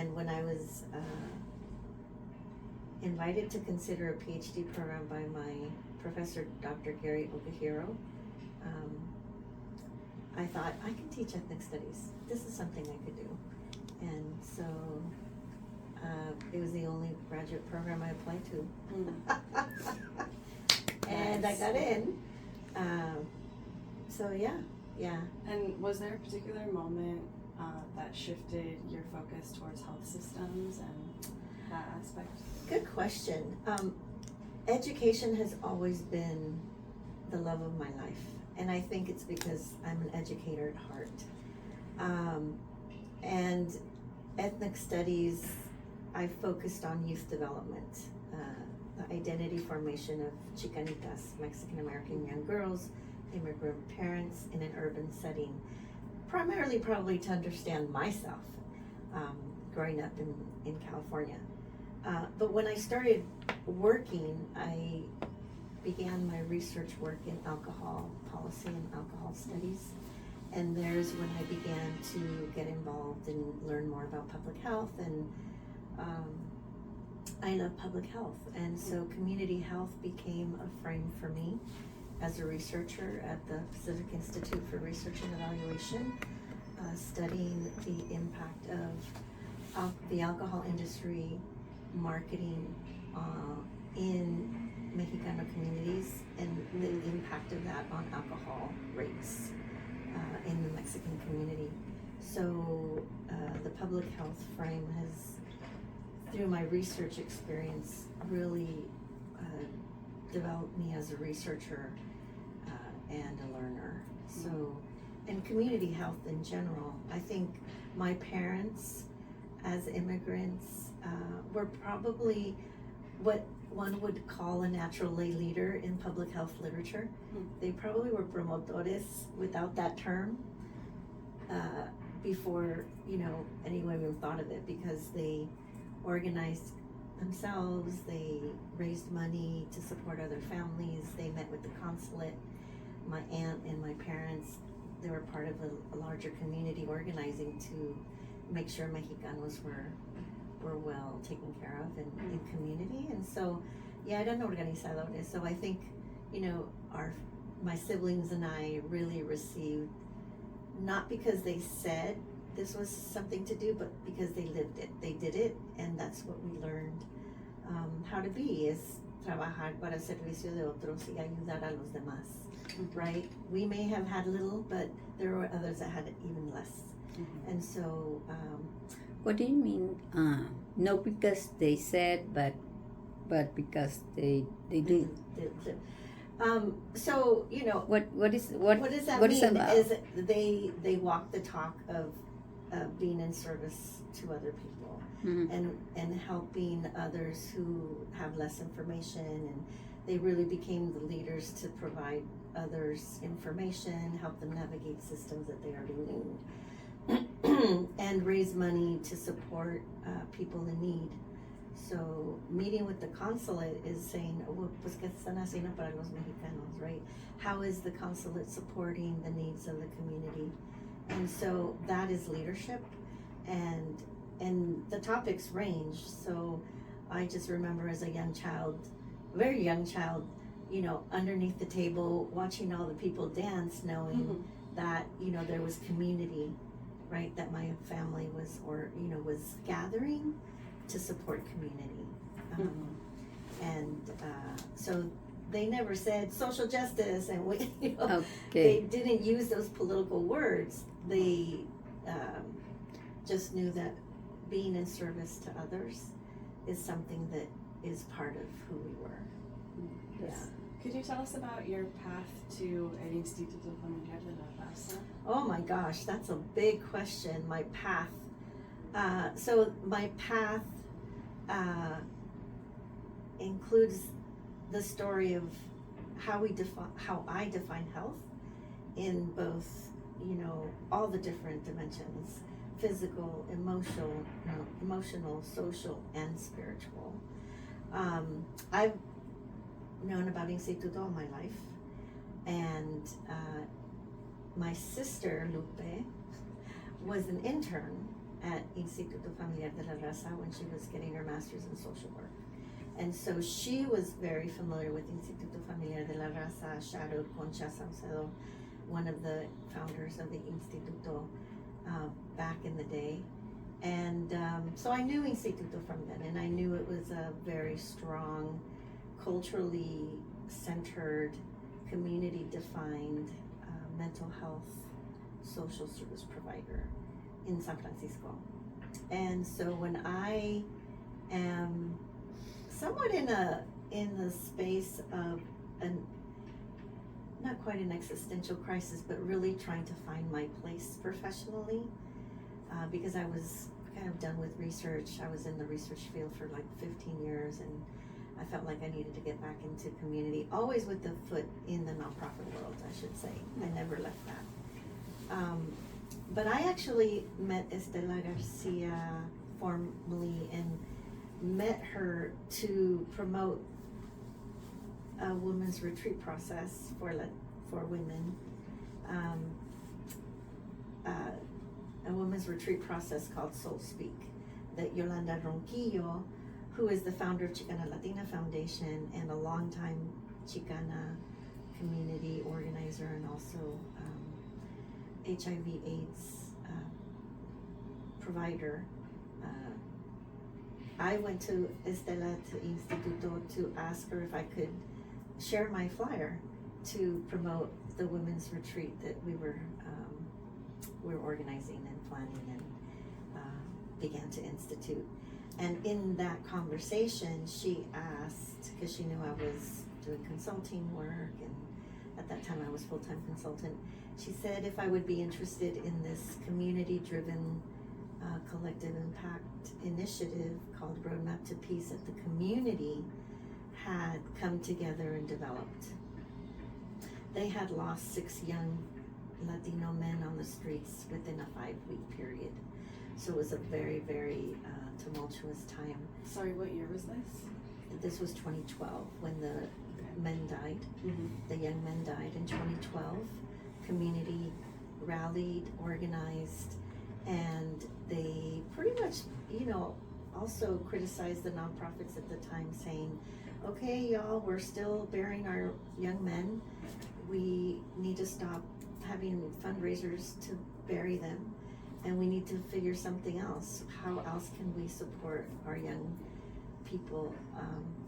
And when I was invited to consider a PhD program by my professor, Dr. Gary Okahiro, I thought, I can teach ethnic studies. This is something I could do. And so it was the only graduate program I applied to. And I got in. So yeah. And was there a particular moment that shifted your focus towards health systems and that aspect? Good question. Education has always been the love of my life. And I think it's because I'm an educator at heart. And ethnic studies, I focused on youth development, the identity formation of Chicanitas, Mexican American young girls, immigrant parents in an urban setting, primarily probably to understand myself, growing up in California. But when I started working, I began my research work in alcohol policy and alcohol studies. And there's when I began to get involved and learn more about public health. And I love public health. And so community health became a frame for me as a researcher at the Pacific Institute for Research and Evaluation, studying the impact of the alcohol industry marketing in Mexicano communities and the impact of that on alcohol rates in the Mexican community. So the public health frame has, through my research experience, really developed me as a researcher and a learner. So, and community health in general, I think my parents as immigrants were probably what one would call a natural lay leader in public health literature. They probably were promotores without that term before, anyone even thought of it, because they organized themselves, they raised money to support other families, they met with the consulate. My aunt and my parents, they were part of a larger community organizing to make sure Mexicanos were well taken care of in community. And so, eran organizadores. So I think, my siblings and I really received, not because they said this was something to do, but because they lived it. They did it, and that's what we learned how to be, is trabajar para servicio de otros y ayudar a los demás, right? We may have had little, but there were others that had even less. And so what do you mean? No, because they said, but because they do. So What does that what mean? About? Is they walk the talk of being in service to other people, and helping others who have less information, and they really became the leaders to provide others information, help them navigate systems that they already knew, and raise money to support people in need. So meeting with the consulate is saying, pues qué están haciendo para los mexicanos, right? How is the consulate supporting the needs of the community? And so that is leadership, and the topics range. So I just remember as a young child, very young child, underneath the table, watching all the people dance, knowing that, there was community, right? That my family was, was gathering to support community. So they never said social justice, and they didn't use those political words. They just knew that being in service to others is something that is part of who we were. Yes. Could you tell us about your path to El Instituto Familiar de la Raza? Oh my gosh, that's a big question. My path. So my path includes the story of how I define health in both, all the different dimensions: physical, emotional, social, and spiritual. I've known about Instituto all my life, and my sister Lupe was an intern at Instituto Familiar de la Raza when she was getting her master's in social work. And so she was very familiar with Instituto Familiar de la Raza, shadowed Concha Saucedo, one of the founders of the Instituto back in the day. And so I knew Instituto from then, and I knew it was a very strong, culturally centered, community-defined mental health social service provider in San Francisco. And so when I am somewhat in the space of not quite an existential crisis, but really trying to find my place professionally, because I was kind of done with research. I was in the research field for like 15 years, and I felt like I needed to get back into community, always with the foot in the nonprofit world, I should say. I never left that. But I actually met Estela Garcia formally and met her to promote a women's retreat process for women, a women's retreat process called Soul Speak, that Yolanda Ronquillo, who is the founder of Chicana Latina Foundation and a longtime Chicana community organizer and also HIV/AIDS provider. I went to Estela to Instituto to ask her if I could share my flyer to promote the women's retreat that we were organizing and planning and began to institute. And in that conversation, she asked, because she knew I was doing consulting work, and at that time I was full-time consultant, she said if I would be interested in this community-driven collective impact initiative called Roadmap to Peace that the community had come together and developed. They had lost 6 young Latino men on the streets within a 5-week period. So it was a very, very tumultuous time. Sorry, what year was this? This was 2012 when the men died. Mm-hmm. The young men died in 2012. Community rallied, organized, and they pretty much, also criticized the nonprofits at the time, saying, okay, y'all, we're still burying our young men. We need to stop having fundraisers to bury them, and we need to figure something else. How else can we support our young people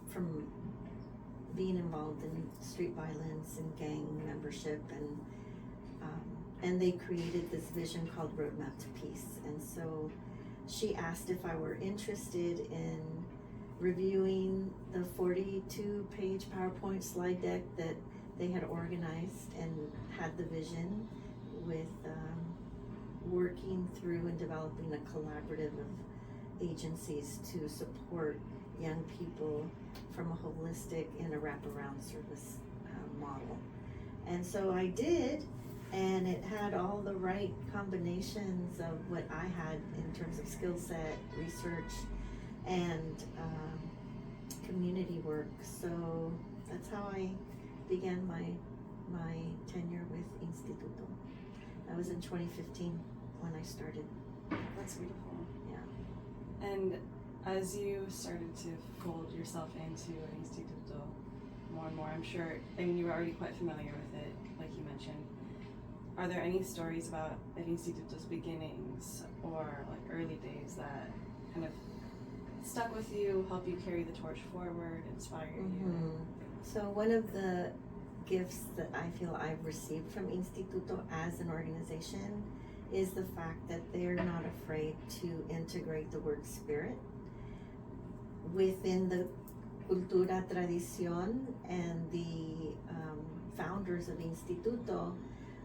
from being involved in street violence and gang membership, and they created this vision called Roadmap to Peace. And so she asked if I were interested in reviewing the 42-page PowerPoint slide deck that they had organized and had the vision with working through and developing a collaborative of agencies to support young people from a holistic and a wraparound service model. And so I did, and it had all the right combinations of what I had in terms of skill set, research, and community work. So that's how I began my tenure with Instituto. That was in 2015 when I started. That's beautiful. Yeah. And as you started to fold yourself into Instituto more and more, I'm sure, you were already quite familiar with it, like you mentioned. Are there any stories about Instituto's beginnings or like early days that kind of stuck with you, help you carry the torch forward, inspire you? So one of the gifts that I feel I've received from Instituto as an organization is the fact that they're not afraid to integrate the word spirit within the cultura tradición, and the founders of Instituto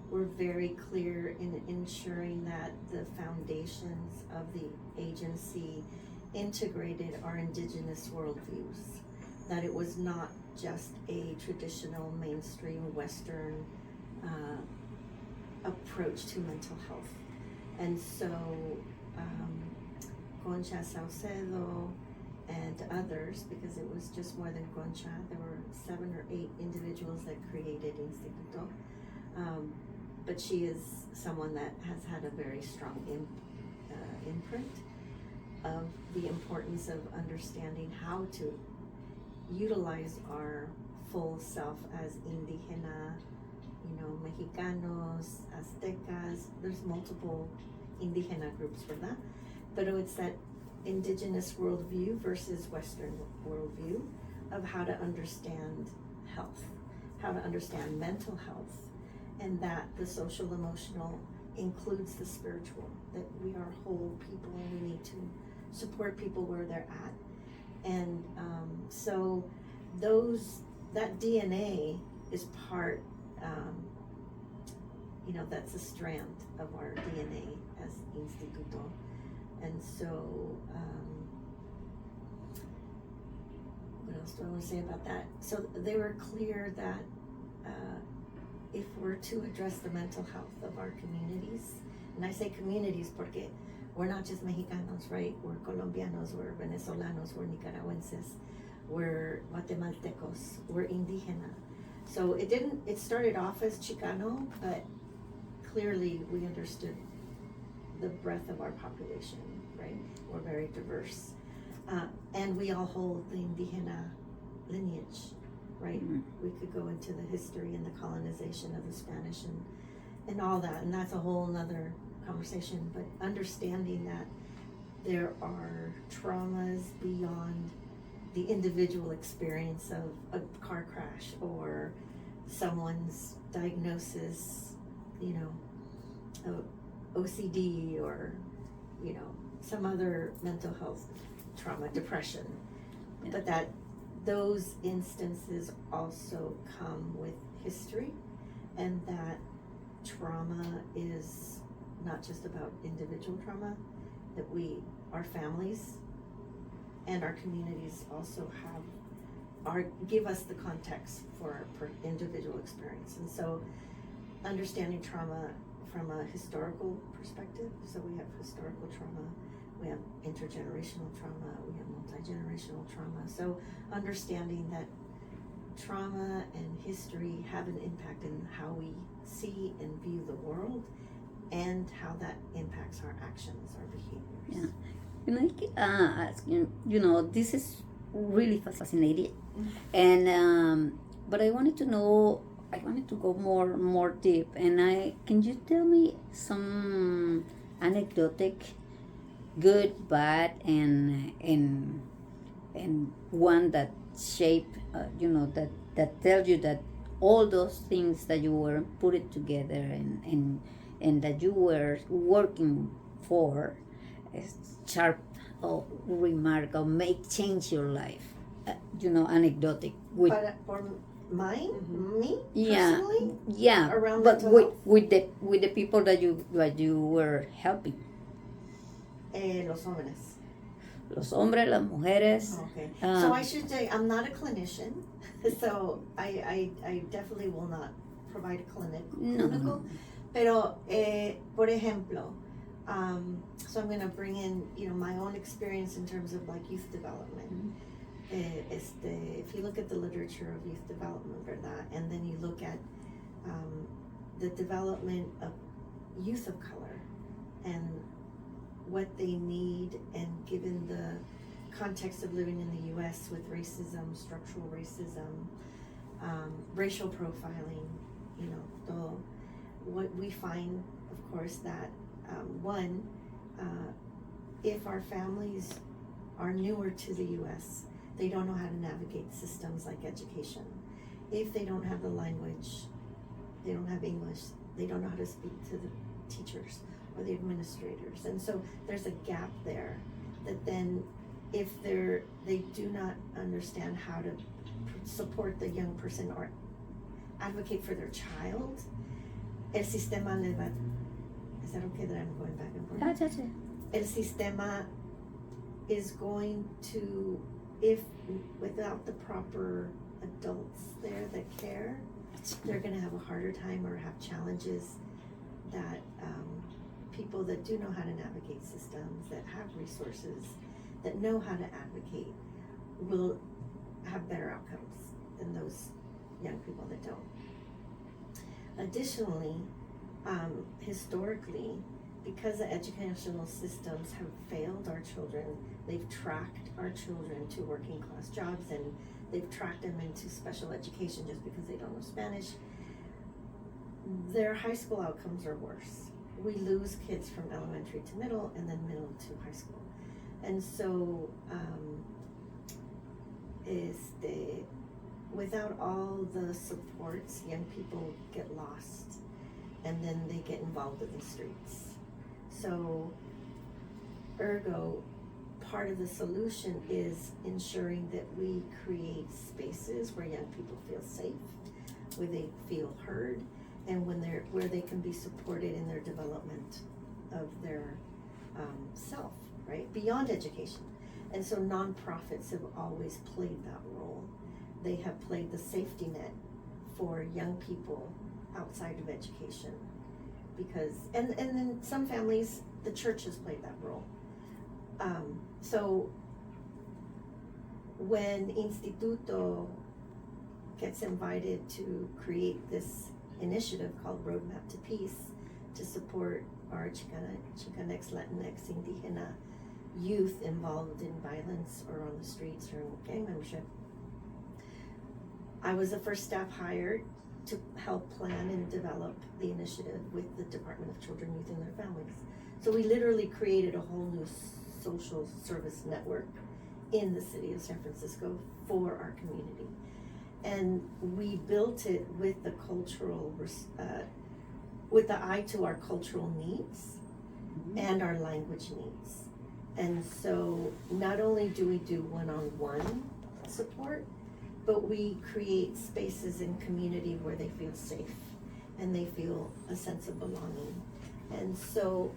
were very clear in ensuring that the foundations of the agency integrated our indigenous worldviews, that it was not just a traditional mainstream Western approach to mental health. And so Concha Saucedo and others, because it was just more than Concha, there were 7 or 8 individuals that created Instituto. But she is someone that has had a very strong imprint of the importance of understanding how to utilize our full self as indigena, Mexicanos, Aztecas. There's multiple indigena groups for that, but it's that indigenous worldview versus Western worldview of how to understand health, how to understand mental health, and that the social emotional includes the spiritual, that we are whole people and we need to support people where they're at. And so that DNA is part, that's a strand of our DNA as Instituto. And so, what else do I want to say about that? So they were clear that if we're to address the mental health of our communities, and I say communities porque we're not just Mexicanos, right? We're Colombianos, we're Venezolanos, we're Nicaraguenses, we're Guatemaltecos, we're Indigena. So it started off as Chicano, but clearly we understood the breadth of our population, right? We're very diverse. And we all hold the Indigena lineage, right? Mm-hmm. We could go into the history and the colonization of the Spanish and all that, and that's a whole nother conversation, but understanding that there are traumas beyond the individual experience of a car crash or someone's diagnosis, of OCD or, some other mental health trauma, depression, but that those instances also come with history, and that trauma is not just about individual trauma, that our families and our communities also give us the context for our individual experience. And so understanding trauma from a historical perspective, so we have historical trauma, we have intergenerational trauma, we have multi-generational trauma. So understanding that trauma and history have an impact in how we see and view the world, and how that impacts our actions, our behaviors. This is really fascinating, and but I wanted to go more deep, and can you tell me some anecdotic, good, bad, and one that shape, that tells you that all those things that you were put it together and that you were working for sharp or remark or make change your life, anecdotic with. But for mine, me Yeah, personally, yeah, around but mental with the people that you were helping, los hombres. los hombres, las mujeres. Okay. So I should say I'm not a clinician, so I definitely will not provide a clinical. Pero, por ejemplo, so I'm going to bring in, my own experience in terms of like youth development. If you look at the literature of youth development, ¿verdad? And then you look at the development of youth of color and what they need, and given the context of living in the U.S. with racism, structural racism, racial profiling, what we find, of course, that if our families are newer to the U.S., they don't know how to navigate systems like education. If they don't have the language, they don't have English, they don't know how to speak to the teachers or the administrators. And so there's a gap there that then if they do not understand how to support the young person or advocate for their child, el sistema le va. Is that okay that I'm going back and forth? That's it. El sistema is going to, without the proper adults there that care, they're going to have a harder time or have challenges that people that do know how to navigate systems, that have resources, that know how to advocate, will have better outcomes than those young people that don't. Additionally, historically, because the educational systems have failed our children, they've tracked our children to working class jobs, and they've tracked them into special education just because they don't know Spanish. Their high school outcomes are worse. We lose kids from elementary to middle, and then middle to high school. And so, without all the supports, young people get lost, and then they get involved in the streets. So, ergo, part of the solution is ensuring that we create spaces where young people feel safe, where they feel heard, and where they can be supported in their development of their self, right? Beyond education. And so nonprofits have always played that role. They have played the safety net for young people outside of education. Because, and in some families, the church has played that role. So when Instituto gets invited to create this initiative called Roadmap to Peace to support our Chicanx, Latinx, Indigena youth involved in violence or on the streets or in gang membership, I was the first staff hired to help plan and develop the initiative with the Department of Children, Youth, and their families. So we literally created a whole new social service network in the city of San Francisco for our community. And we built it with the cultural, with the eye to our cultural needs and our language needs. And so not only do we do one-on-one support, but we create spaces in community where they feel safe and they feel a sense of belonging. And so,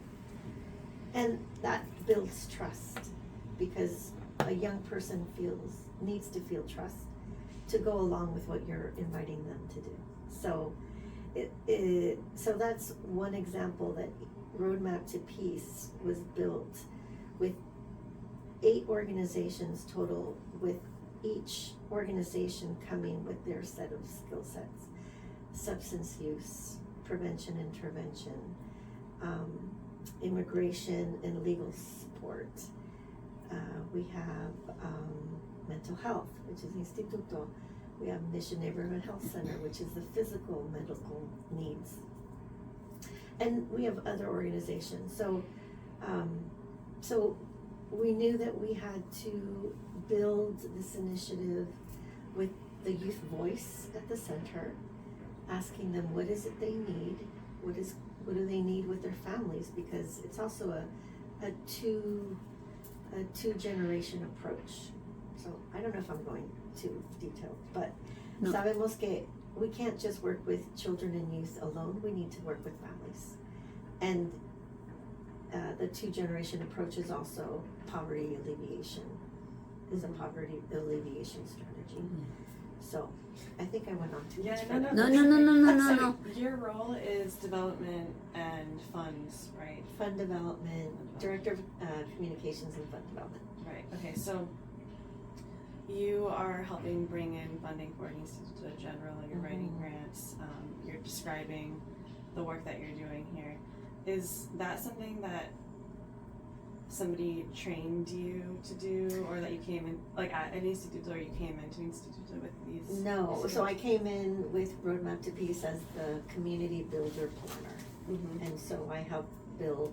and that builds trust, because a young person needs to feel trust to go along with what you're inviting them to do. So so that's one example, that Roadmap to Peace was built with 8 organizations total, with each organization coming with their set of skill sets: substance use, prevention, intervention, immigration and legal support. We have mental health, which is Instituto. We have Mission Neighborhood Health Center, which is the physical medical needs. And we have other organizations. So, so we knew that we had to build this initiative with the youth voice at the center, asking them what is it they need, what do they need with their families, because it's also a two-generation approach. So I don't know if I'm going too detailed, but no. Sabemos que we can't just work with children and youth alone, we need to work with families. And the two-generation approach is also poverty alleviation, is a poverty alleviation strategy. So I think I went on too much. No. So your role is development and funds, right? Fund development, director of communications and fund development. Right, okay, so you are helping bring in funding for Instituto General, you're writing grants, you're describing the work that you're doing here. Is that something that somebody trained you to do, or that you came in, like at an Instituto, or you came into Instituto with these? No, so I came in with Roadmap to Peace as the community builder planner. And so I helped build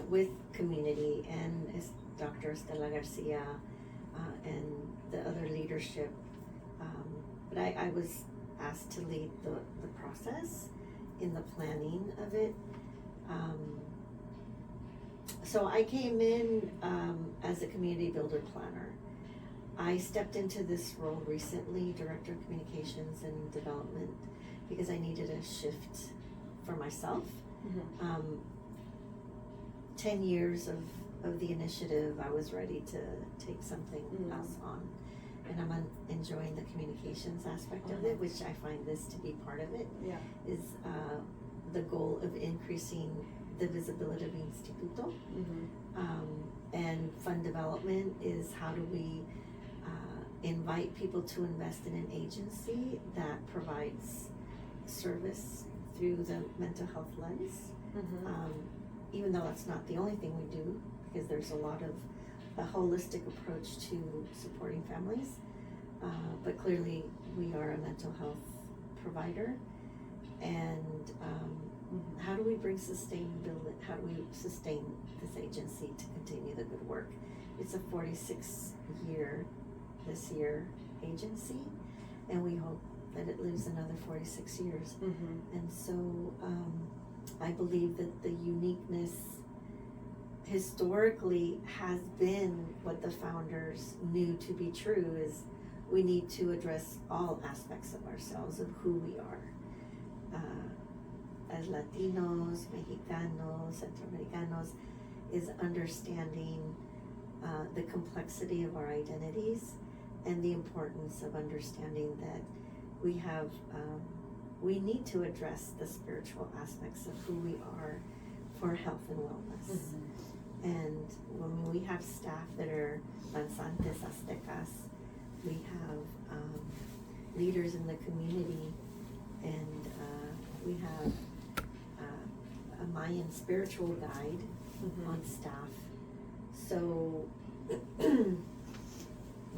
with community and Dr. Estela Garcia and the other leadership. But I was asked to lead the process in the planning of it. So I came in as a community builder planner. I stepped into this role recently, Director of Communications and Development, because I needed a shift for myself. 10 years of the initiative, I was ready to take something else on. And I'm enjoying the communications aspect of it, which I find this to be part of it, is the goal of increasing the visibility of Instituto. And fund development is how do we invite people to invest in an agency that provides service through the mental health lens. even though that's not the only thing we do, because there's a lot of a holistic approach to supporting families, but clearly we are a mental health provider. And how do we bring sustainability, how do we sustain this agency to continue the good work? It's a 46-year, this year, agency, and we hope that it lives another 46 years. And so I believe that the uniqueness historically has been what the founders knew to be true, is we need to address all aspects of ourselves, of who we are. As Latinos, Mexicanos, Centroamericanos, is understanding the complexity of our identities and the importance of understanding that we have, we need to address the spiritual aspects of who we are for health and wellness. And when we have staff that are danzantes, aztecas, we have leaders in the community, and we have a Mayan spiritual guide on staff. So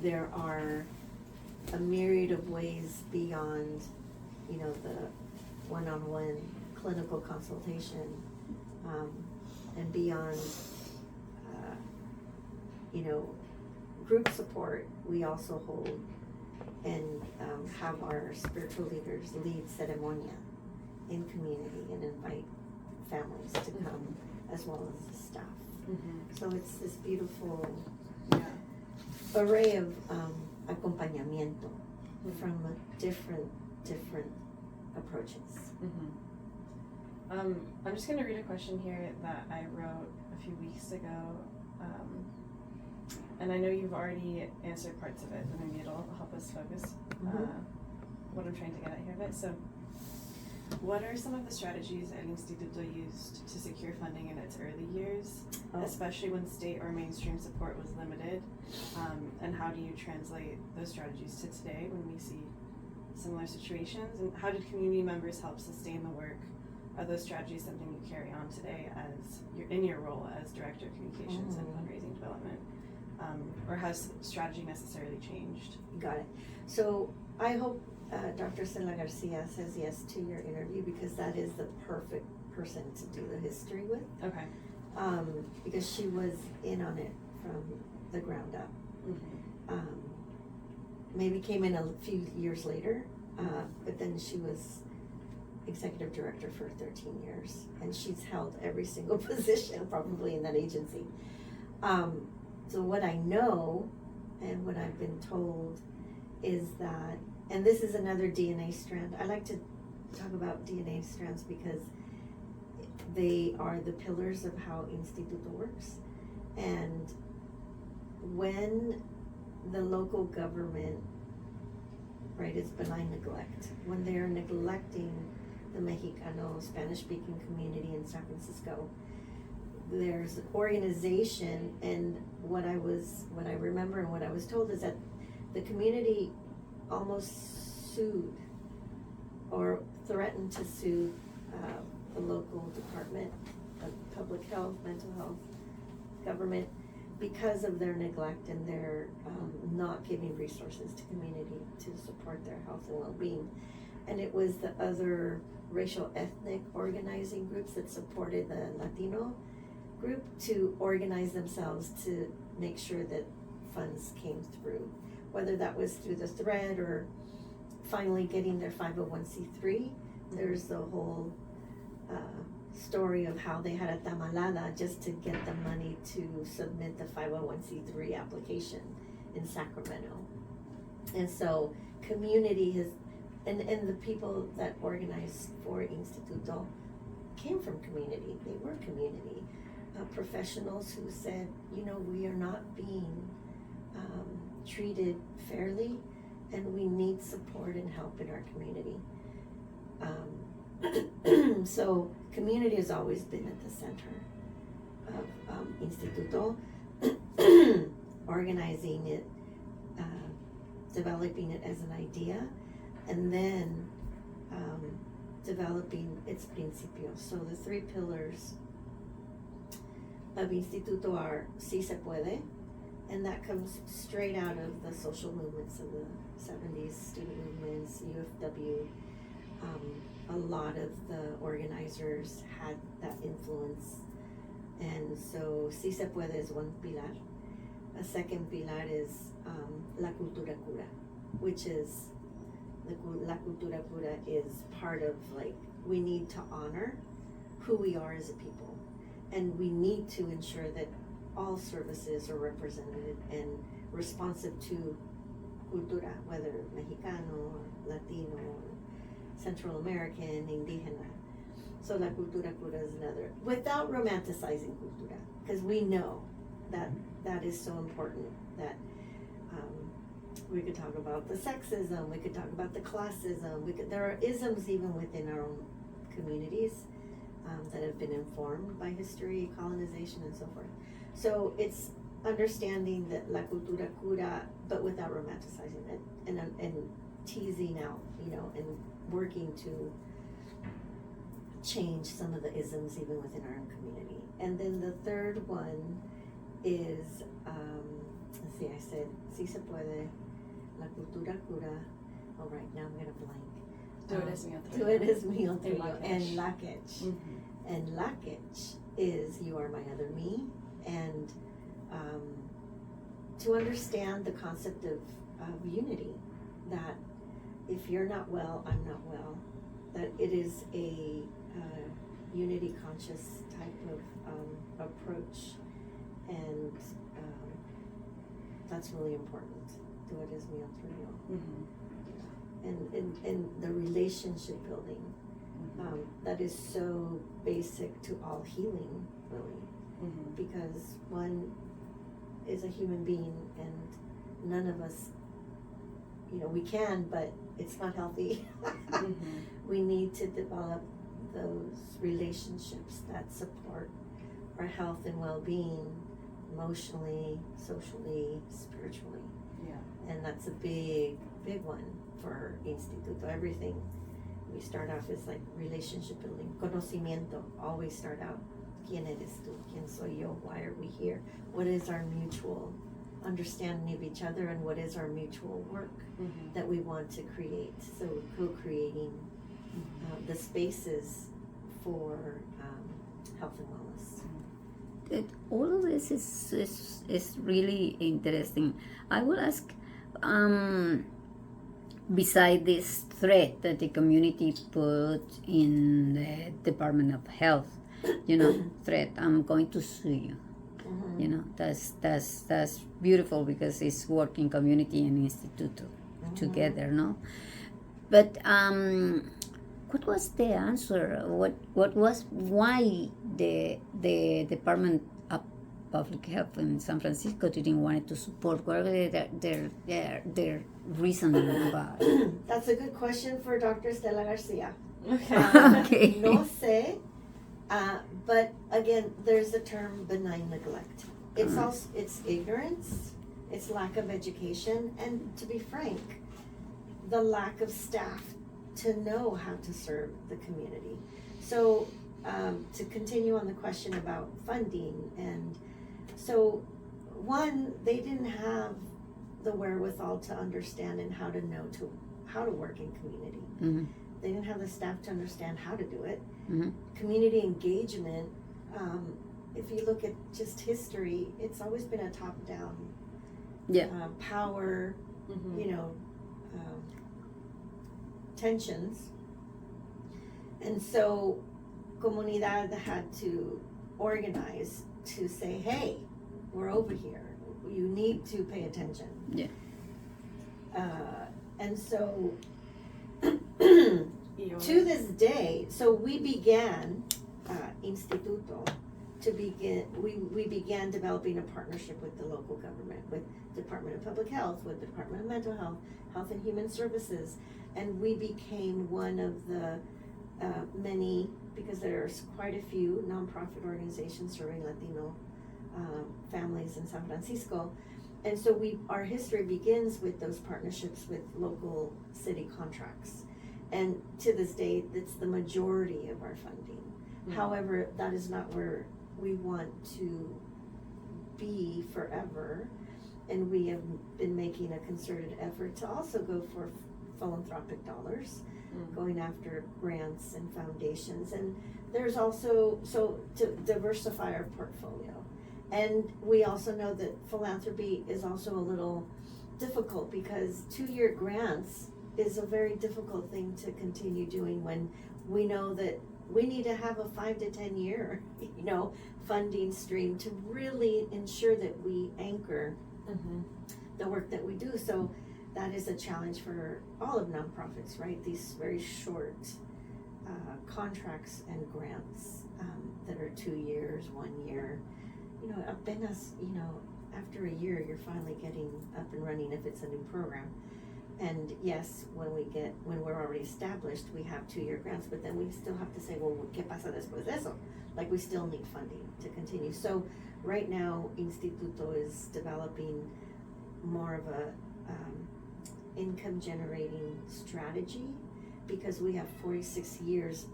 there are a myriad of ways beyond, you know, the one-on-one clinical consultation, and beyond, you know, group support. We also hold and have our spiritual leaders lead ceremonia in community and invite families to come, as well as the staff. So it's this beautiful array of acompañamiento from different approaches. I'm just going to read a question here that I wrote a few weeks ago, and I know you've already answered parts of it, but maybe it'll help us focus what I'm trying to get at here. But so, what are some of the strategies El Instituto used to secure funding in its early years, especially when state or mainstream support was limited? And how do you translate those strategies to today when we see similar situations? And how did community members help sustain the work? Are those strategies something you carry on today as you're in your role as Director of Communications and Fundraising Development? Or has strategy necessarily changed? Got it. So I hope Dr. Stella Garcia says yes to your interview, because that is the perfect person to do the history with. Okay. Because she was in on it from the ground up. Maybe came in a few years later, but then she was executive director for 13 years, and she's held every single position probably in that agency. So what I know and what I've been told is that, and this is another DNA strand. I like to talk about DNA strands because they are the pillars of how Instituto works. And when the local government, right, is benign neglect, when they're neglecting the Mexicano Spanish-speaking community in San Francisco, there's organization, and what I remember and what I was told is that the community almost sued or threatened to sue the local Department of Public Health, Mental Health, Government, because of their neglect and their not giving resources to community to support their health and well-being. And it was the other racial ethnic organizing groups that supported the Latino group to organize themselves to make sure that funds came through, whether that was through the thread or finally getting their 501c3. There's the whole story of how they had a tamalada just to get the money to submit the 501c3 application in Sacramento. And so community has, and the people that organized for Instituto came from community. They were community professionals who said, you know, we are not being treated fairly, and we need support and help in our community. So community has always been at the center of Instituto, organizing it, developing it as an idea, and then developing its principios. So the three pillars of Instituto are Si Se Puede, and that comes straight out of the social movements of the 70s, student movements, UFW. A lot of the organizers had that influence. And so Si Se Puede is one pilar. A second pilar is La Cultura Cura, which is, La Cultura Cura is part of, like, we need to honor who we are as a people. And we need to ensure that all services are represented and responsive to cultura, whether Mexicano or Latino or Central American, Indígena. So La Cultura Cura is another, without romanticizing cultura, because we know that that is so important, that we could talk about the sexism, we could talk about the classism, there are isms even within our own communities that have been informed by history, colonization, and so forth. So it's understanding that La Cultura Cura, but without romanticizing it, and teasing out, and working to change some of the isms even within our own community. And then the third one is, let's see, I said Si Se Puede, La Cultura Cura. Oh, right, now I'm gonna blank. Do it as mío tuyo. Do it as mío And tuyo. And Lakech. Mm-hmm. And Lakech is you are my other me. And to understand the concept of unity, that if you're not well, I'm not well, that it is a unity conscious type of approach, and that's really important. Do it as mío tuyo. Mm-hmm. And the relationship building, Mm-hmm. that is so basic to all healing, really, Mm-hmm. because one is a human being, and none of us, we can, but it's not healthy. Mm-hmm. We need to develop those relationships that support our health and well-being, emotionally, socially, spiritually. Yeah. And that's a big, big one for Instituto. Everything we start off is like relationship building. Conocimiento, always start out. ¿Quién eres tú? ¿Quién soy yo? Why are we here? What is our mutual understanding of each other, and what is our mutual work Mm-hmm. that we want to create? So co-creating the spaces for health and wellness. All of this is really interesting. I will ask, beside this threat that the community put in the Department of Health, threat, I'm going to sue you. That's beautiful, because it's working community and instituto together, no? But what was the answer? What was why the Department of Public Health in San Francisco didn't want to support? What were their reasoning about? That's a good question for Dr. Stella Garcia. Okay. Okay. No sé, but again, there's the term benign neglect. It's also, it's ignorance, it's lack of education, and to be frank, the lack of staff to know how to serve the community. So to continue on the question about funding, and so one, they didn't have the wherewithal to understand and how to know how to work in community. Mm-hmm. They didn't have the staff to understand how to do it. Mm-hmm. Community engagement, if you look at just history, it's always been a top-down power, Mm-hmm. tensions. And so Comunidad had to organize to say, hey, we're over here. You need to pay attention. Yeah. And so Yours. to this day, so we began Instituto we began developing a partnership with the local government, with Department of Public Health, with Department of Mental Health, Health and Human Services, and we became one of the many, because there's quite a few nonprofit organizations serving Latino families in San Francisco. And so our history begins with those partnerships with local city contracts. And to this day, it's the majority of our funding. Mm-hmm. However, that is not where we want to be forever, and we have been making a concerted effort to also go for philanthropic dollars, going after grants and foundations, and there's also, so to diversify our portfolio. And we also know that philanthropy is also a little difficult because 2-year grants is a very difficult thing to continue doing when we know that we need to have a 5 to 10 year, funding stream to really ensure that we anchor the work that we do. So that is a challenge for all of nonprofits, right? These very short contracts and grants that are 2 years, 1 year. Apenas, after a year, you're finally getting up and running if it's a new program. And yes, when we're already established, we have 2-year grants, but then we still have to say, well, ¿qué pasa después de eso? Like, we still need funding to continue. So right now, Instituto is developing more of a income generating strategy, because we have 46 years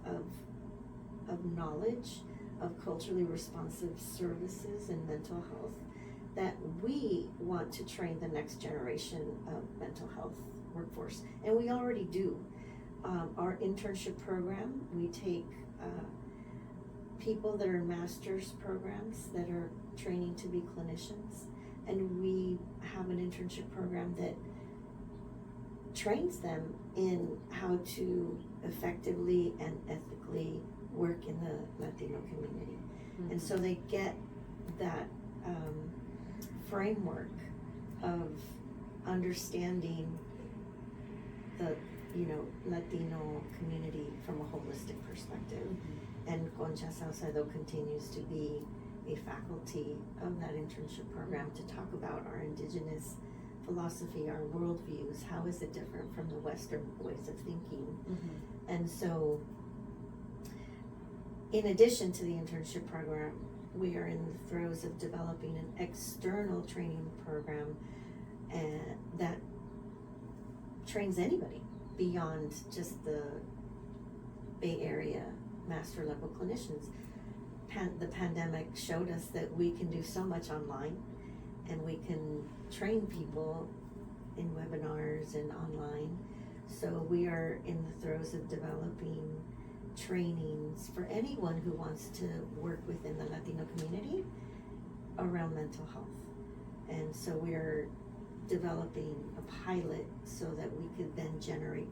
of knowledge of culturally responsive services and mental health that we want to train the next generation of mental health workforce. And we already do. Our internship program, we take people that are in master's programs that are training to be clinicians, and we have an internship program that trains them in how to effectively and ethically work in the Latino community. And so they get that framework of understanding the Latino community from a holistic perspective. And Concha Salcedo continues to be a faculty of that internship program to talk about our indigenous philosophy, our worldviews, how is it different from the Western ways of thinking. And so in addition to the internship program, we are in the throes of developing an external training program that trains anybody beyond just the Bay Area master level clinicians. The pandemic showed us that we can do so much online, and we can train people in webinars and online. So we are in the throes of developing trainings for anyone who wants to work within the Latino community around mental health. And so we're developing a pilot so that we could then generate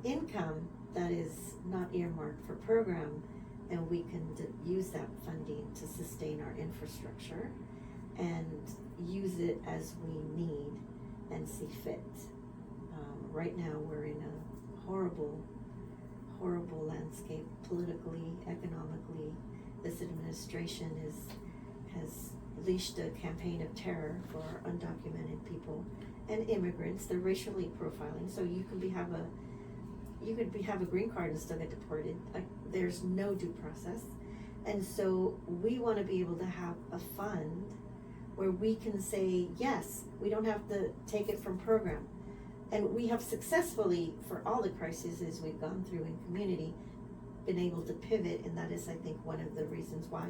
income that is not earmarked for program, and we can use that funding to sustain our infrastructure and use it as we need and see fit. Right now we're in a horrible landscape politically, economically. This administration has leashed a campaign of terror for undocumented people and immigrants. They're racially profiling, so you could have a green card and still get deported. Like, there's no due process. And so we want to be able to have a fund where we can say, yes, we don't have to take it from program. And we have successfully, for all the crises we've gone through in community, been able to pivot, and that is, I think, one of the reasons why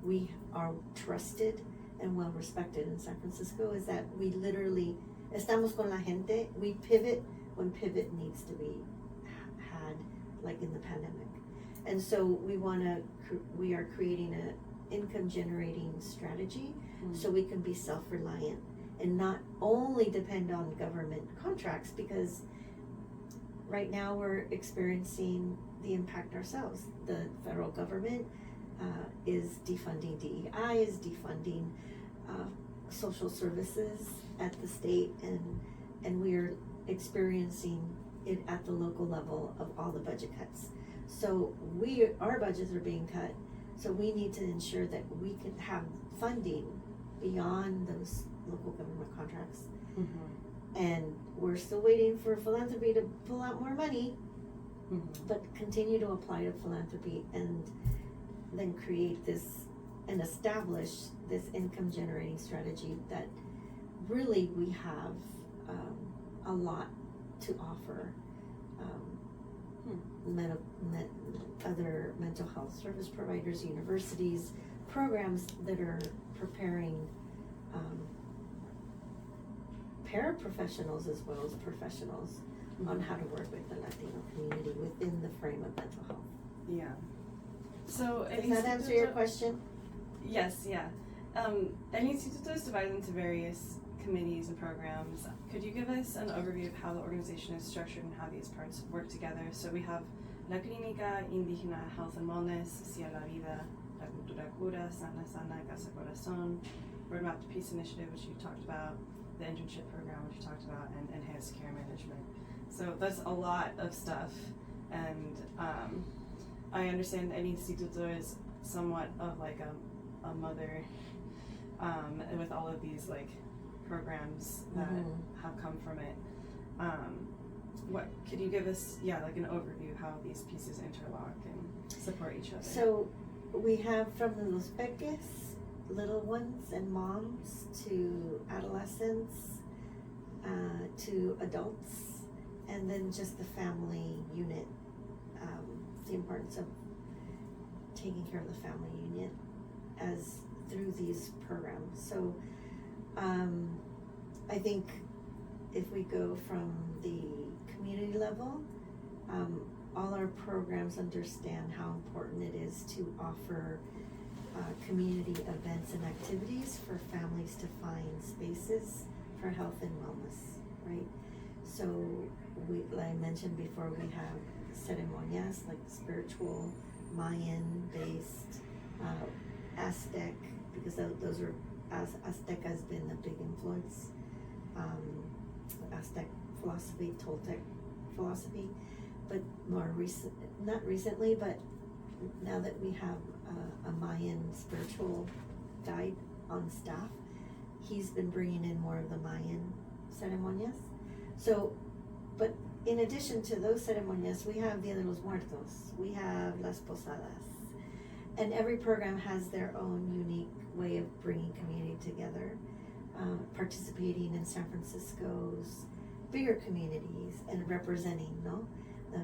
we are trusted and well respected in San Francisco, is that we literally, estamos con la gente, we pivot when pivot needs to be had, like in the pandemic. And so we are creating an income generating strategy so we can be self-reliant and not only depend on government contracts, because right now we're experiencing the impact ourselves. The federal government is defunding DEI, is defunding social services at the state, and we are experiencing it at the local level of all the budget cuts. So our budgets are being cut, so we need to ensure that we can have funding beyond those local government contracts. And we're still waiting for philanthropy to pull out more money, but continue to apply to philanthropy and then create this and establish this income generating strategy that really we have a lot to offer other mental health service providers, universities, programs that are preparing paraprofessionals as well as professionals on how to work with the Latino community within the frame of mental health. Yeah. So Does that answer your question? Yes, yeah. El Instituto is divided into various committees and programs. Could you give us an overview of how the organization is structured and how these parts work together? So we have La Clínica Indígena Health and Wellness, Si a la Vida, La Cultura Cura, Sana Sana, Casa Corazón, Roadmap to Peace Initiative, which you talked about, the internship program, which you talked about, and enhanced care management. So that's a lot of stuff, and I understand El Instituto is somewhat of like a mother with all of these like programs that have come from it. What could you give us, like an overview how these pieces interlock and support each other? So we have from the Los Peques, little ones and moms, to adolescents, to adults, and then just the family unit, the importance of taking care of the family unit as through these programs. So I think if we go from the community level, all our programs understand how important it is to offer community events and activities for families to find spaces for health and wellness, right? So like I mentioned before, we have ceremonias, like spiritual, Mayan-based, Aztec, because those are, Aztec has been a big influence, Aztec philosophy, Toltec philosophy, but not recently, but now that we have a Mayan spiritual guide on staff, he's been bringing in more of the Mayan ceremonias. So, but in addition to those ceremonias, we have Dia de los Muertos, we have Las Posadas, and every program has their own unique way of bringing community together, participating in San Francisco's bigger communities and representing, the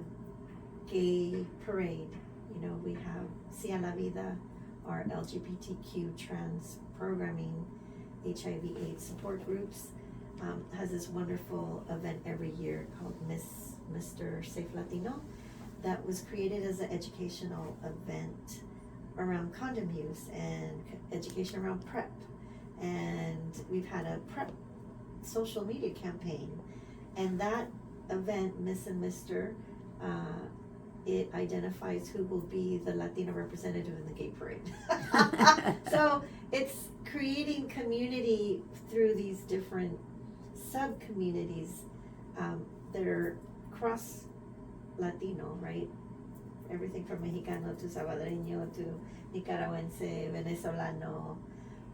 gay parade. We have Si a la Vida, our LGBTQ trans programming, HIV/AIDS support groups, has this wonderful event every year called Mr. Safe Latino, that was created as an educational event around condom use and education around PrEP. And we've had a PrEP social media campaign, and that event, Miss and Mr., it identifies who will be the Latino representative in the gay parade. So it's creating community through these different sub-communities that are cross Latino, right? Everything from Mexicano to Salvadoreño to Nicaragüense, Venezolano,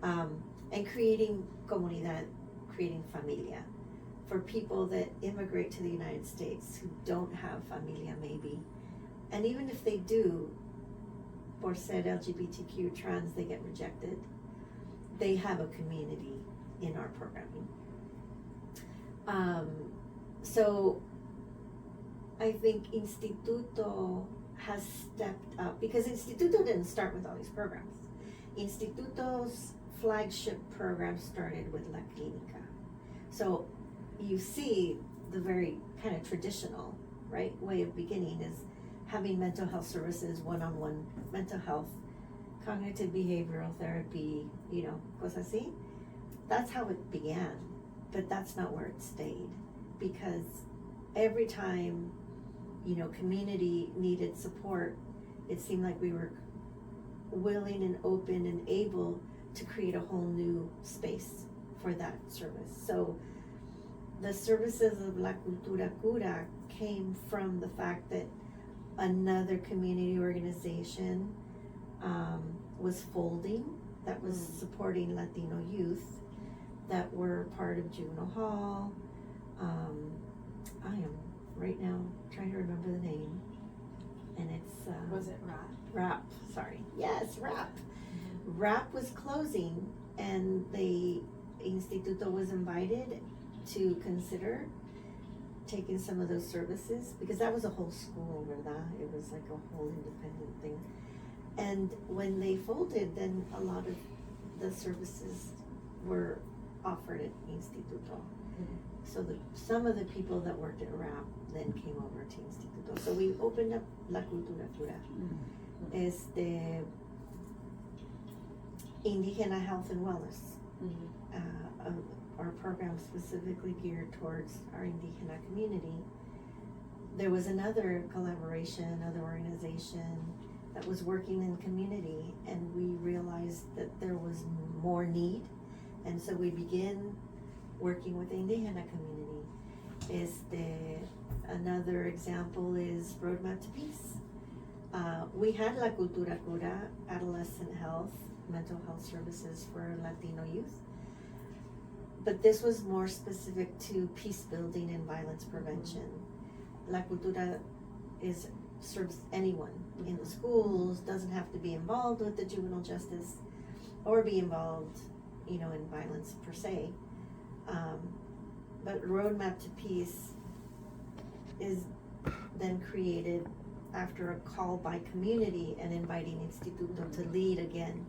and creating comunidad, creating familia for people that immigrate to the United States who don't have familia maybe. And even if they do, por ser LGBTQ trans, they get rejected, they have a community in our programming. So I think Instituto has stepped up, because Instituto didn't start with all these programs. Instituto's flagship program started with La Clínica. So you see the very kind of traditional, right, way of beginning is having mental health services, one-on-one mental health, cognitive behavioral therapy, cosas así. That's how it began, but that's not where it stayed, because every time, community needed support, it seemed like we were willing and open and able to create a whole new space for that service. So the services of La Cultura Cura came from the fact that another community organization was folding, that was supporting Latino youth that were part of Juvenile Hall. I am right now trying to remember the name, and it's was it RAP? RAP, sorry. Yes, RAP. RAP was closing, and the Instituto was invited to consider taken some of those services, because that was a whole school, ¿verdad? It was like a whole independent thing. And when they folded, then a lot of the services were offered at Instituto. So some of the people that worked at RAP then came over to Instituto. So we opened up La Cultura Cura. Indígena Health and Wellness. Our program specifically geared towards our Indígena community. There was another collaboration, another organization that was working in community, and we realized that there was more need, and so we began working with the Indígena community. Another example is Roadmap to Peace. We had La Cultura Cura, adolescent health, mental health services for Latino youth. But this was more specific to peace building and violence prevention. La Cultura serves anyone in the schools, doesn't have to be involved with the juvenile justice or be involved, in violence per se. But Roadmap to Peace is then created after a call by community and inviting Instituto to lead again,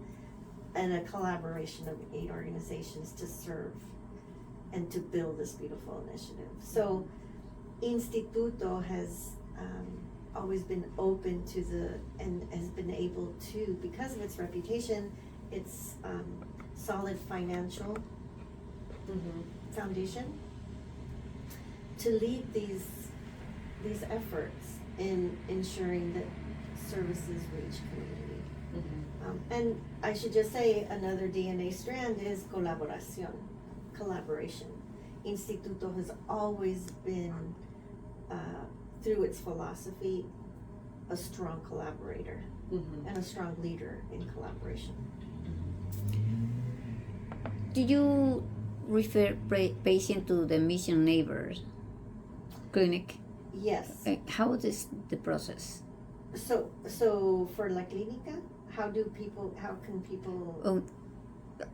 and a collaboration of 8 organizations to serve and to build this beautiful initiative. So Instituto has always been open to and has been able to, because of its reputation, its solid financial foundation, to lead these efforts in ensuring that services reach community. And I should just say, another DNA strand is collaboration. Instituto has always been, through its philosophy, a strong collaborator and a strong leader in collaboration. Do you refer patient to the Mission Neighbors clinic? Yes. How is the process? So for La Clínica, how can people? Oh,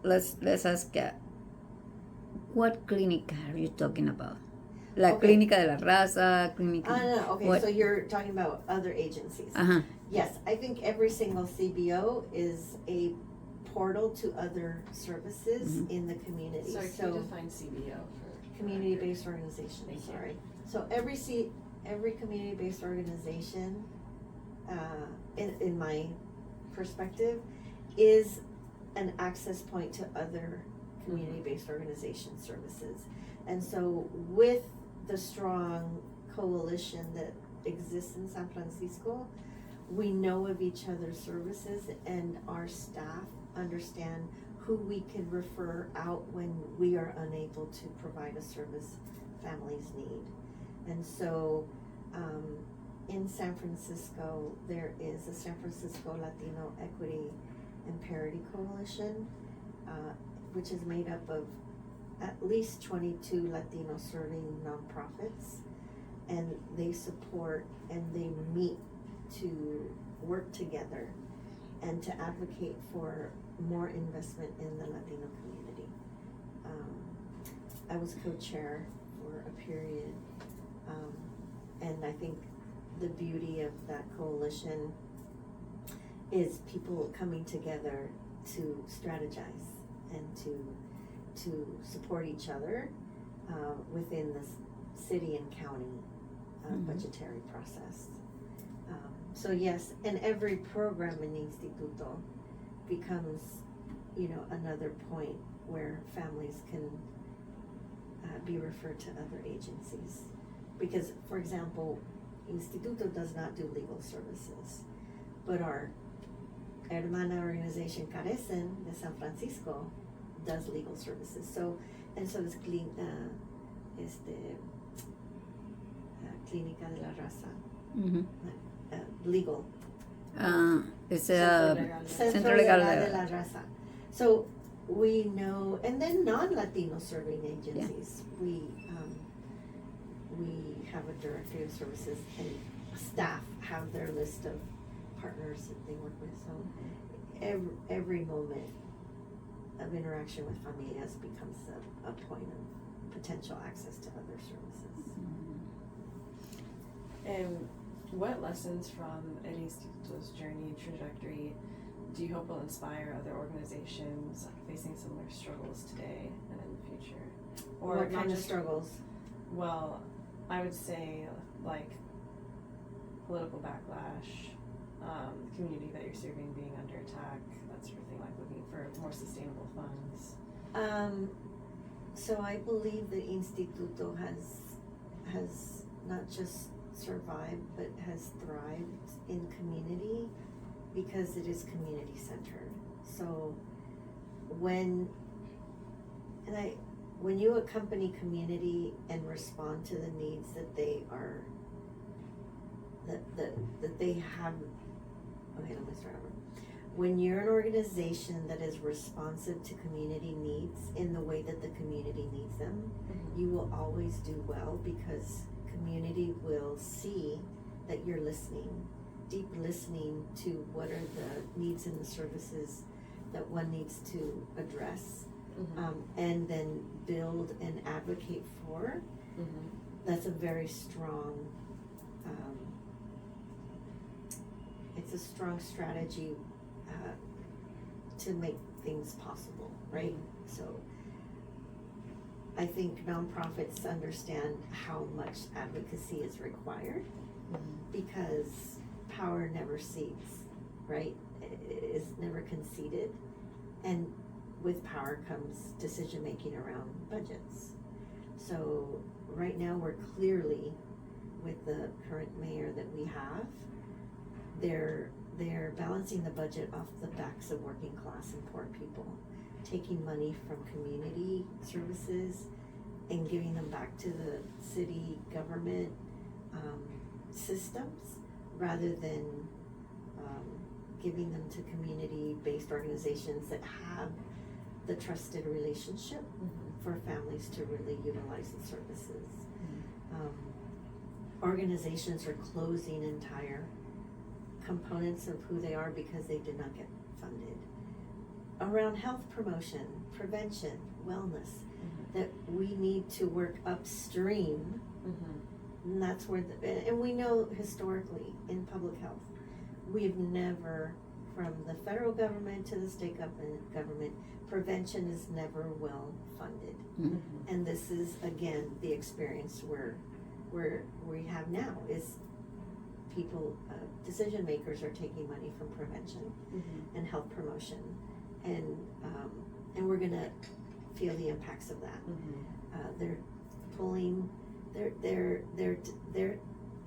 let's ask. What clinic are you talking about? La Clínica de la Raza, Clínica. No. Okay, what? So you're talking about other agencies. Yes, I think every single CBO is a portal to other services in the community. Sorry, can you define CBO for community-based organization? Sorry. So every community-based organization, in my perspective, is an access point to other community-based organization services. And so with the strong coalition that exists in San Francisco, we know of each other's services, and our staff understand who we can refer out when we are unable to provide a service families need. And so in San Francisco, there is a San Francisco Latino Equity and Parity Coalition, which is made up of at least 22 Latino serving nonprofits, and they support and they meet to work together and to advocate for more investment in the Latino community. I was co-chair for a period, and I think the beauty of that coalition is people coming together to strategize and to support each other within the city and county budgetary process. So yes, and every program in Instituto becomes, another point where families can be referred to other agencies. Because, for example, Instituto does not do legal services, but our hermana organization Carecen de San Francisco does legal services. So does Clínica de la Raza, legal. It's a Centro Legal de la Raza. So we know, and then non-Latino serving agencies, we have a directory of services, and staff have their list of partners that they work with. So every moment of interaction with familias becomes a point of potential access to other services. And what lessons from El Instituto's journey and trajectory do you hope will inspire other organizations facing similar struggles today and in the future? Or what kind of struggles? Well, I would say like political backlash, the community that you're serving being under attack, that sort of thing, like looking for more sustainable funds. So I believe the Instituto has not just survived, but has thrived in community because it is community centered. So when you accompany community and respond to the needs that they are that they have, okay, let me start over. When you're an organization that is responsive to community needs in the way that the community needs them, you will always do well because community will see that you're listening, deep listening to what are the needs and the services that one needs to address, and then build and advocate for. That's a very strong, it's a strong strategy to make things possible, right? So I think nonprofits understand how much advocacy is required because power never cedes, right? It is never conceded, and with power comes decision making around budgets. So right now we're clearly, with the current mayor that we have, they're balancing the budget off the backs of working class and poor people, taking money from community services and giving them back to the city government systems rather than giving them to community-based organizations that have the trusted relationship for families to really utilize the services. Organizations are closing entire components of who they are because they did not get funded. Around health promotion, prevention, wellness, that we need to work upstream, and that's where, and we know historically in public health, we've never, from the federal government to the state government, prevention is never well funded. And this is, again, the experience where we have now is people, decision makers are taking money from prevention and health promotion, and we're gonna feel the impacts of that. They're pulling, they're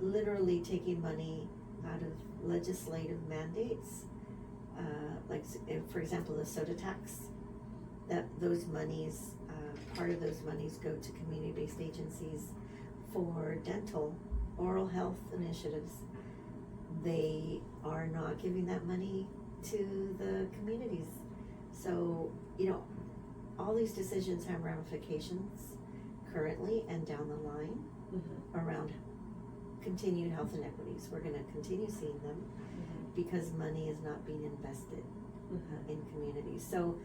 literally taking money out of legislative mandates, like for example the soda tax. That those monies, part of those monies go to community-based agencies for dental, oral health initiatives. They are not giving that money to the communities. So, all these decisions have ramifications currently and down the line around continued health inequities. We're gonna continue seeing them because money is not being invested in communities. So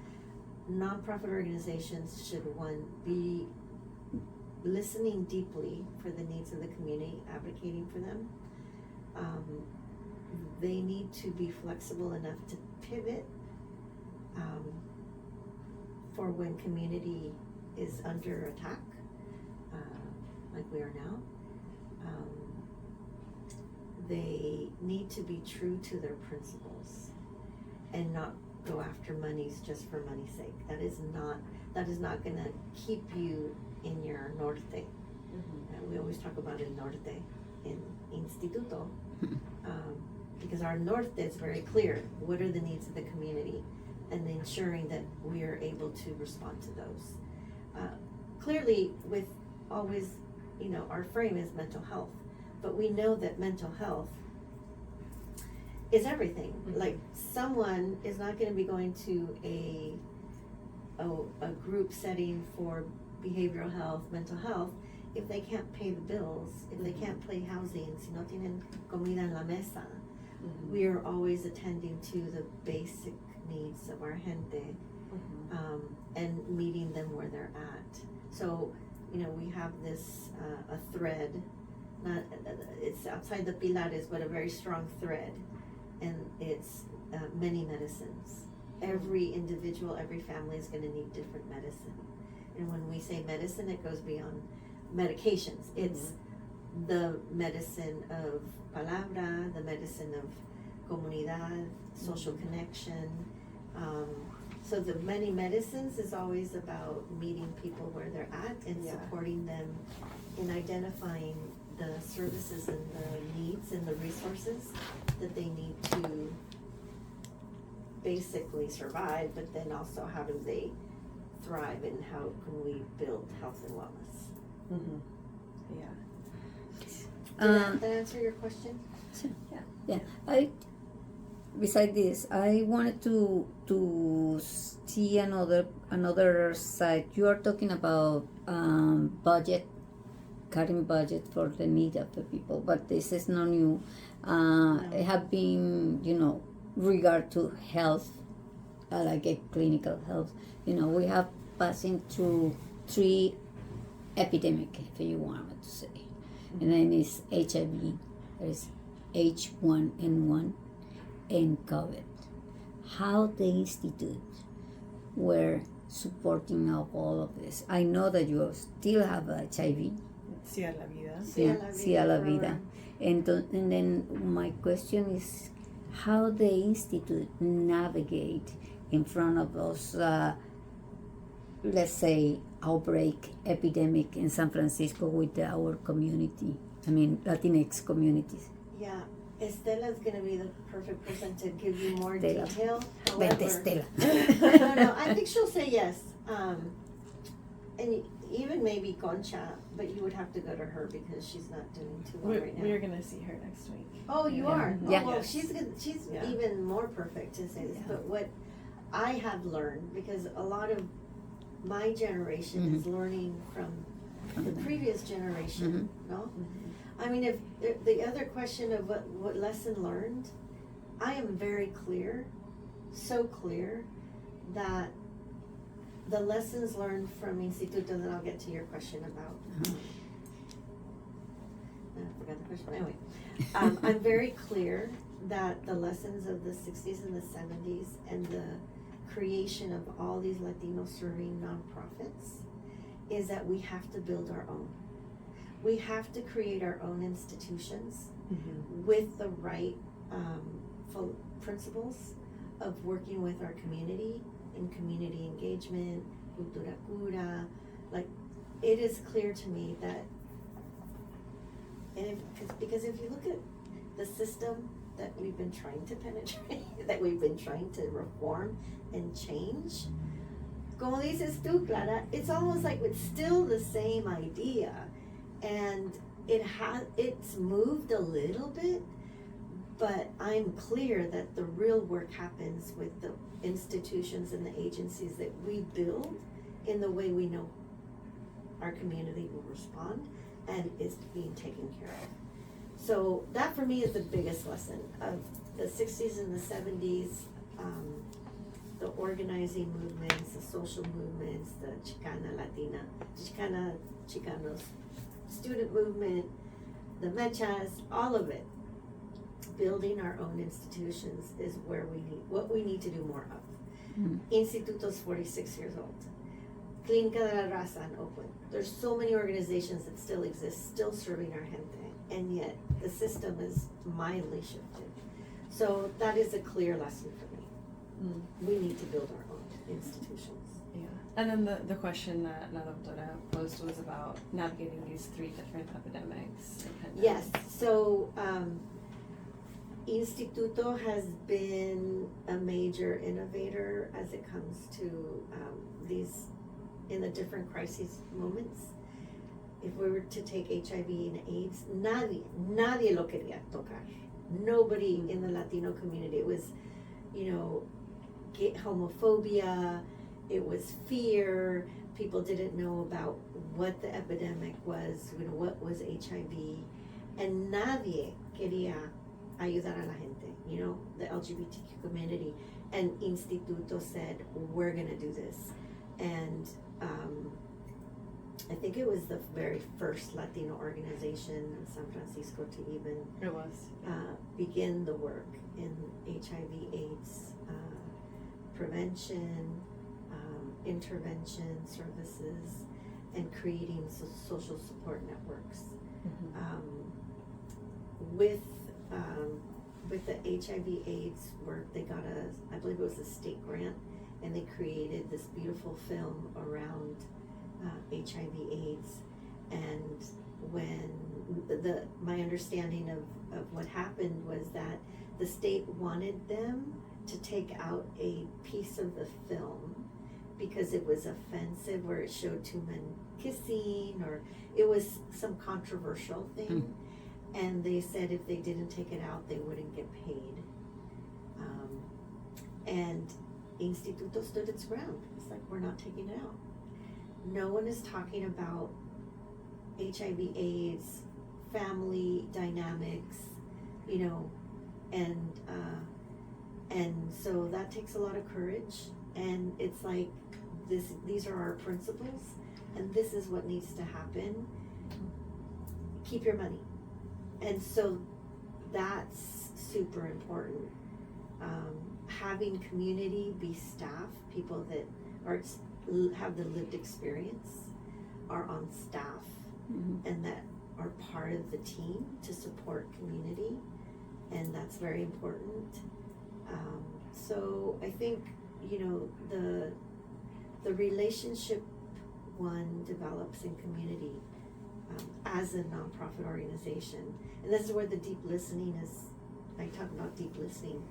nonprofit organizations should, one, be listening deeply for the needs of the community, advocating for them. They need to be flexible enough to pivot for when community is under attack, like we are now. They need to be true to their principles and not go after monies just for money's sake. That is not gonna keep you in your norte. We always talk about el norte in Instituto, because our norte is very clear. What are the needs of the community, and ensuring that we are able to respond to those. Clearly, with always, our frame is mental health, but we know that mental health is everything. Like, someone is not going to be going to a group setting for behavioral health, mental health, if they can't pay the bills, if they can't pay housing, si no tienen comida en la mesa. We are always attending to the basic needs of our gente, and meeting them where they're at. So, we have this a thread not, it's outside the pilares, but a very strong thread, and it's many medicines. Every individual, every family is going to need different medicine. And when we say medicine, it goes beyond medications. It's the medicine of palabra, the medicine of comunidad, social connection. So the many medicines is always about meeting people where they're at and supporting them in identifying the services and the needs and the resources that they need to basically survive, but then also how do they thrive and how can we build health and wellness. Yeah. Did that answer your question? Yeah. Besides this, I wanted to see another side. You are talking about budget, cutting budget for the need of the people, but this is not new. It have been, regard to health, like a clinical health. We have passing through 3 epidemic, if you want to say, and then it's HIV, there's H1N1. And COVID. How the Institute were supporting of all of this. I know that you still have HIV. Sí a la vida. Sí a la vida. And then my question is how the Institute navigate in front of those, let's say, outbreak, epidemic in San Francisco with our community, Latinx communities. Yeah. Estela's going to be the perfect person to give you more Estela. detail. Vente, Estela. No, I think she'll say yes. And even maybe Concha, but you would have to go to her because she's not doing too well right now. We're going to see her next week. Oh, you are? Yeah. Oh, well, Yes. she's even more perfect to say this. Yeah. But what I have learned, because a lot of my generation is learning from the previous generation, no? I mean, if the other question of what lesson learned, I am very clear, so clear, that the lessons learned from Instituto, that I'll get to your question about. I forgot the question, but anyway. I'm very clear that the lessons of the 60s and the 70s and the creation of all these Latino serving nonprofits is that we have to build our own. We have to create our own institutions with the right principles of working with our community in community engagement, cultura cura. Like, it is clear to me that, because if you look at the system that we've been trying to penetrate, that we've been trying to reform and change, como dices tú, Clara, it's almost like it's still the same idea. And it's moved a little bit, but I'm clear that the real work happens with the institutions and the agencies that we build in the way we know our community will respond and is being taken care of. So that for me is the biggest lesson of the 60s and the 70s, the organizing movements, the social movements, the Chicana, Latina, Chicana, Chicanos, student movement, the mechas, all of it. Building our own institutions is what we need to do more of. Instituto's 46 years old. Clínica de la Raza in Oakland. There's so many organizations that still exist, still serving our gente, and yet the system is mildly shifted. So that is a clear lesson for me. We need to build our own institutions. Yeah. And then the question that La Doctora posed was about navigating these 3 different epidemics. Yes, so Instituto has been a major innovator as it comes to these, in the different crisis moments. If we were to take HIV and AIDS, nadie lo quería tocar. Nobody in the Latino community. It was, homophobia, it was fear, people didn't know about what the epidemic was, what was HIV, and nadie quería ayudar a la gente, the LGBTQ community. And Instituto said, we're gonna do this. And I think it was the very first Latino organization in San Francisco to even It was. begin the work in HIV/AIDS prevention, intervention services, and creating social support networks. With the HIV/AIDS work, they got I believe it was a state grant, and they created this beautiful film around HIV/AIDS. And when my understanding of what happened was that the state wanted them to take out a piece of the film because it was offensive, or it showed two men kissing, or it was some controversial thing. And they said if they didn't take it out, they wouldn't get paid. And Instituto stood its ground. It's like, we're not taking it out. No one is talking about HIV/AIDS, family dynamics, and so that takes a lot of courage. And it's like, these are our principles, and this is what needs to happen. Keep your money. And so that's super important. Having community be staff, people that have the lived experience, are on staff, and that are part of the team to support community, and that's very important. So I think, the relationship one develops in community as a nonprofit organization. And this is where the deep listening is. I talk about deep listening.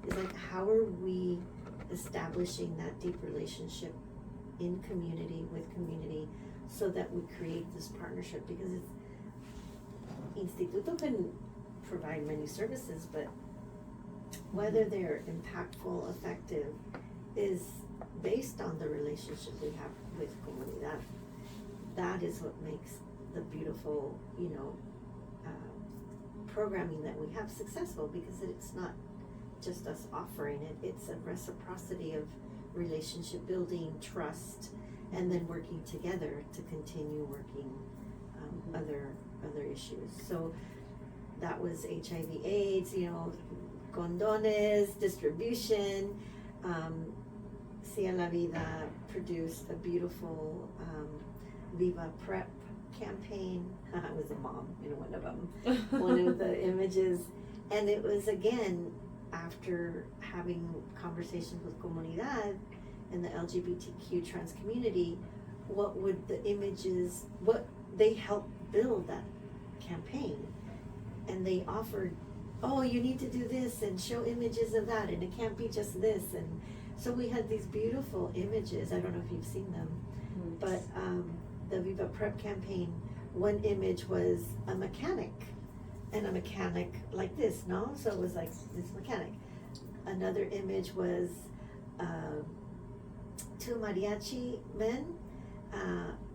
Is like, how are we establishing that deep relationship in community, with community, so that we create this partnership? Because Instituto can provide many services, but whether they're impactful, effective, is based on the relationship we have with comunidad. That is what makes the beautiful, programming that we have successful, because it's not just us offering it, it's a reciprocity of relationship building, trust, and then working together to continue working other issues. So that was HIV/AIDS, condones, distribution. Cia La Vida produced a beautiful Viva Prep campaign. I was a mom in one of them, one of the images. And it was, again, after having conversations with comunidad and the LGBTQ trans community, what they helped build that campaign. And they offered, you need to do this and show images of that, and it can't be just this. And so we had these beautiful images. I don't know if you've seen them, but the Viva Prep campaign, one image was a mechanic, and a mechanic like this, no? So it was like this mechanic. Another image was two mariachi men,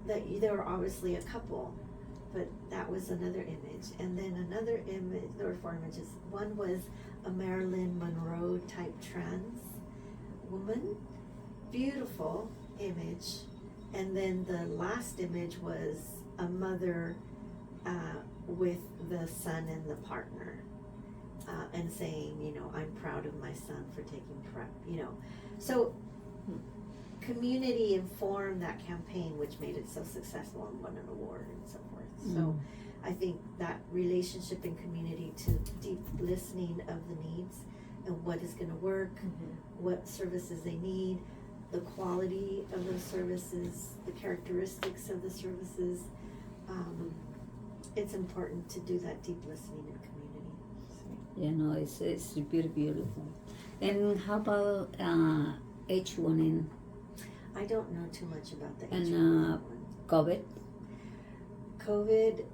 that they were obviously a couple, but that was another image. And then another image, there were 4 images. One was a Marilyn Monroe type trans woman, beautiful image. And then the last image was a mother with the son and the partner, and saying, I'm proud of my son for taking PrEP, So community informed that campaign, which made it so successful and won an award and so forth. So I think that relationship in community to deep listening of the needs and what is going to work, what services they need, the quality of the services, the characteristics of the services. It's important to do that deep listening in community. It's really beautiful. And how about H1N I don't know too much about the and H1N1. COVID? COVID.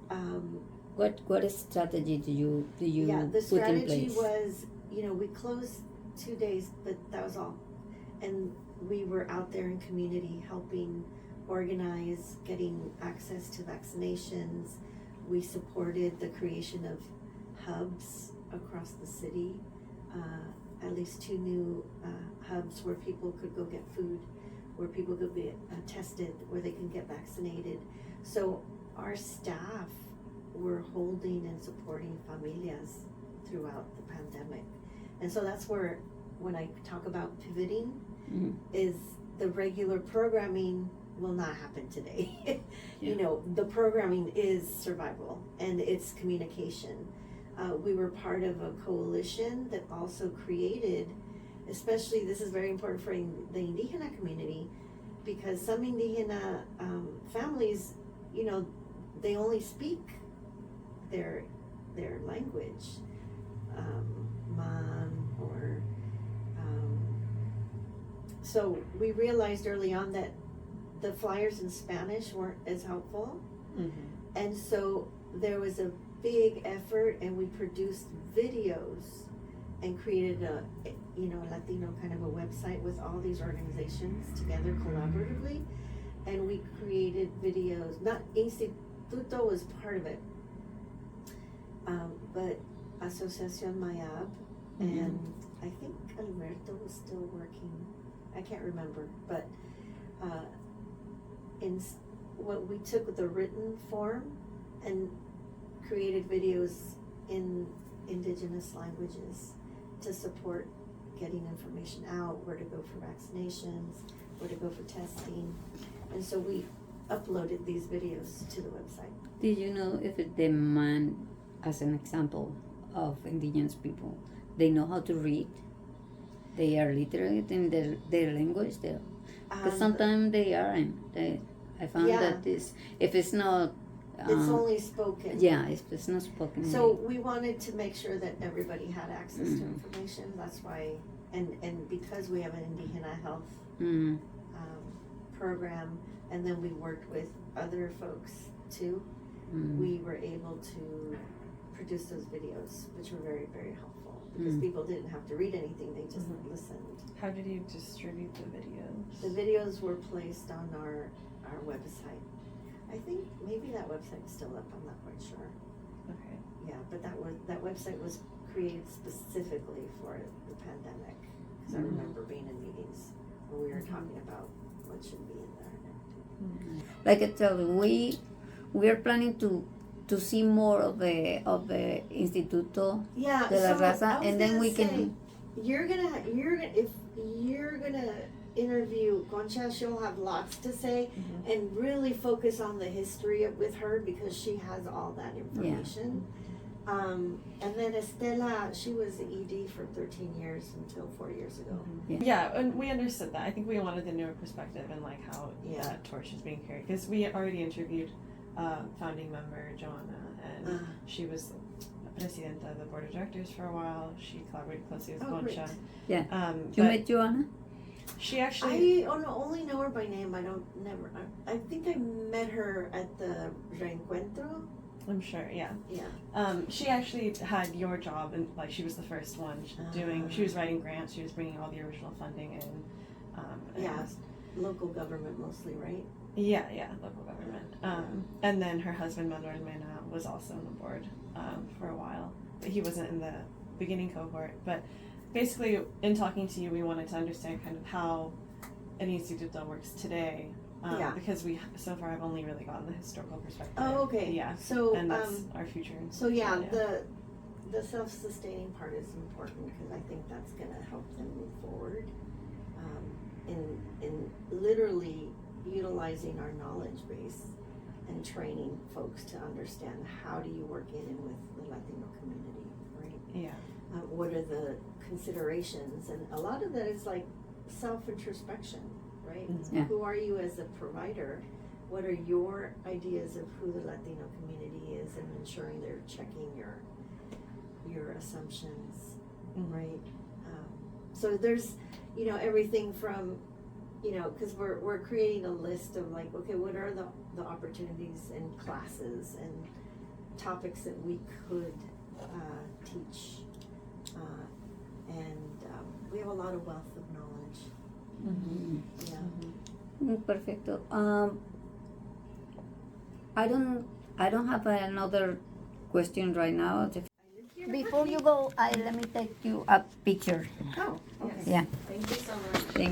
What strategy do you The put in strategy place? was, we closed 2 days, but that was all. And we were out there in community helping organize, getting access to vaccinations. We supported the creation of hubs across the city, at least 2 new hubs where people could go get food, where people could be tested, where they can get vaccinated. So our staff were holding and supporting familias throughout the pandemic. And so that's where, when I talk about pivoting, Mhm. is the regular programming will not happen today. Yeah. You know, the programming is survival and it's communication. We were part of a coalition that also created, especially this is very important for the Indígena community, because some Indígena families, you know, they only speak their language, Man or so we realized early on that the flyers in Spanish weren't as helpful, and so there was a big effort, and we produced videos and created a Latino kind of a website with all these organizations together collaboratively, and we created videos. Not Instituto was part of it, but Asociación Mayab, and I think Alberto was still working. I can't remember, but we took the written form and created videos in indigenous languages to support getting information out, where to go for vaccinations, where to go for testing, and so we uploaded these videos to the website. Did you know if the man, as an example of indigenous people, they know how to read? They are literate in their language there? Because sometimes they aren't. I found that if it's not... it's only spoken. Yeah, if it's not spoken. So we wanted to make sure that everybody had access to information. That's why, and because we have an Indígena health program, and then we worked with other folks too, we were able to produce those videos, which were very, very helpful, because people didn't have to read anything, they just listened. How did you distribute the videos? The videos were placed on our website. I think maybe that website's still up, I'm not quite sure. Okay. Yeah, but that website was created specifically for the pandemic, because I remember being in meetings where we were talking about what should be in there. Like I tell you, we are planning to see more of the Instituto Yeah, de la so Raza, I was and then gonna we say, can. if you're gonna interview Concha, she'll have lots to say and really focus on the history with her, because she has all that information. And then Estela, she was the ED for 13 years until 4 years ago. Yeah, and we understood that. I think we wanted the newer perspective and like how that torch is being carried, because we already interviewed founding member Joanna, and she was presidenta of the board of directors for a while. She collaborated closely with Concha. Great. Yeah. You met Joanna? She actually. I only know her by name. I think I met her at the Reencuentro. I'm sure, yeah. Yeah. She actually had your job, and like she was the first one doing. She was writing grants. She was bringing all the original funding in. Local government mostly, right? Yeah, local government. And then her husband Manuel Mena was also on the board for a while, but he wasn't in the beginning cohort. But basically, in talking to you, we wanted to understand kind of how an instituto works today. Because we so far have only really gotten the historical perspective. Oh, okay. Yeah. So and that's our future. So yeah, the self-sustaining part is important, because I think that's gonna help them move forward. In literally utilizing our knowledge base and training folks to understand how do you work in and with the Latino community, right? Yeah. What are the considerations, and a lot of that is like self-introspection, right? Yeah. Who are you as a provider? What are your ideas of who the Latino community is, and ensuring they're checking your assumptions, right? So there's, everything from, because we're creating a list of like, okay, what are the opportunities in classes and topics that we could teach, and we have a lot of wealth of knowledge. Yeah. Perfecto. I don't have another question right now. Before you go, let me take you a picture. Oh, okay. Yeah. Thank you so much. Thank